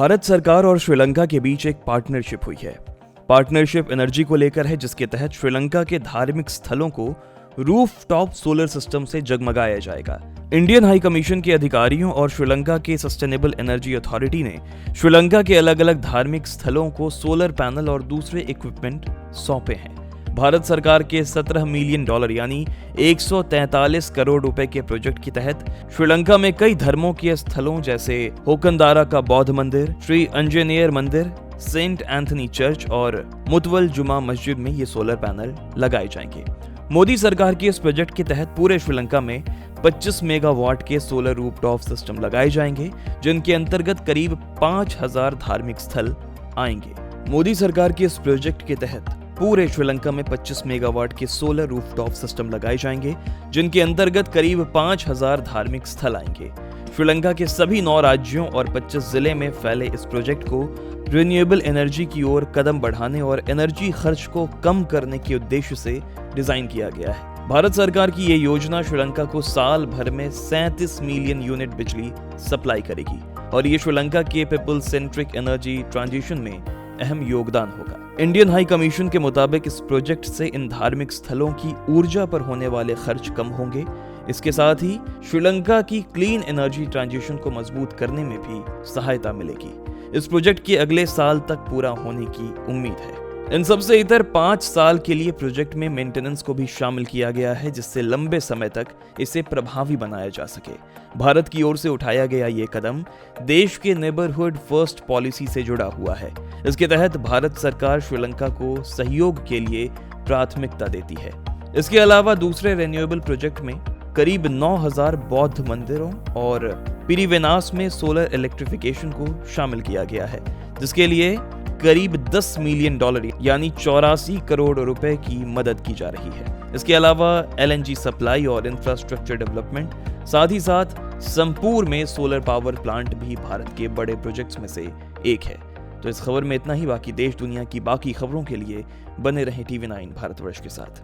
भारत सरकार और श्रीलंका के बीच एक पार्टनरशिप हुई है। पार्टनरशिप एनर्जी को लेकर है, जिसके तहत श्रीलंका के धार्मिक स्थलों को रूफटॉप सोलर सिस्टम से जगमगाया जाएगा। इंडियन हाई कमीशन के अधिकारियों और श्रीलंका के सस्टेनेबल एनर्जी अथॉरिटी ने श्रीलंका के अलग अलग धार्मिक स्थलों को सोलर पैनल और दूसरे इक्विपमेंट सौंपे हैं। भारत सरकार के $17 मिलियन यानी 143 करोड़ रुपए के प्रोजेक्ट के तहत श्रीलंका में कई धर्मों के स्थलों जैसे होकनदारा का बौद्ध मंदिर, श्री अंजनेयर मंदिर, सेंट एंथनी चर्च और मुतवल जुमा मस्जिद में ये सोलर पैनल लगाए जाएंगे। मोदी सरकार के इस प्रोजेक्ट के तहत पूरे श्रीलंका में 25 मेगावाट के सोलर रूफटॉप सिस्टम लगाए जाएंगे, जिनके अंतर्गत करीब 5000 धार्मिक स्थल आएंगे। मोदी सरकार के इस प्रोजेक्ट के तहत पूरे श्रीलंका में 25 मेगावाट के सोलर रूफटॉप सिस्टम लगाए जाएंगे, जिनके अंतर्गत करीब 5000 धार्मिक स्थल आएंगे। श्रीलंका के सभी 9 राज्यों और 25 जिले में फैले इस प्रोजेक्ट को रिन्यूएबल एनर्जी की ओर कदम बढ़ाने और एनर्जी खर्च को कम करने के उद्देश्य से डिजाइन किया गया है। भारत सरकार की ये योजना श्रीलंका को साल भर में 37 मिलियन यूनिट बिजली सप्लाई करेगी और ये श्रीलंका के पीपल सेंट्रिक एनर्जी ट्रांजिशन में अहम योगदान होगा। इंडियन हाई कमीशन के मुताबिक इस प्रोजेक्ट से इन धार्मिक स्थलों की ऊर्जा पर होने वाले खर्च कम होंगे। इसके साथ ही श्रीलंका की क्लीन एनर्जी ट्रांजिशन को मजबूत करने में भी सहायता मिलेगी। इस प्रोजेक्ट के अगले साल तक पूरा होने की उम्मीद है। इन सबसे इतर 5 साल के लिए प्रोजेक्ट में मेंटेनेंस को भी शामिल किया गया है, जिससे लंबे समय तक इसे प्रभावी बनाया जा सके। भारत की ओर से उठाया गया ये कदम देश के नेबरहुड फर्स्ट पॉलिसी से जुड़ा हुआ है। इसके तहत भारत सरकार श्रीलंका को सहयोग के लिए प्राथमिकता देती है। इसके अलावा दूसरे रिन्यूएबल प्रोजेक्ट में करीब 9000 बौद्ध मंदिरों और पिरिवेनास में सोलर इलेक्ट्रिफिकेशन को शामिल किया गया है, जिसके लिए करीब $10 मिलियन यानी 84 करोड़ रुपए की मदद की जा रही है। इसके अलावा LNG सप्लाई और इंफ्रास्ट्रक्चर डेवलपमेंट, साथ ही साथ संपूर में सोलर पावर प्लांट भी भारत के बड़े प्रोजेक्ट्स में से एक है। तो इस खबर में इतना ही। बाकी देश दुनिया की बाकी खबरों के लिए बने रहें TV9 भारतवर्ष के साथ।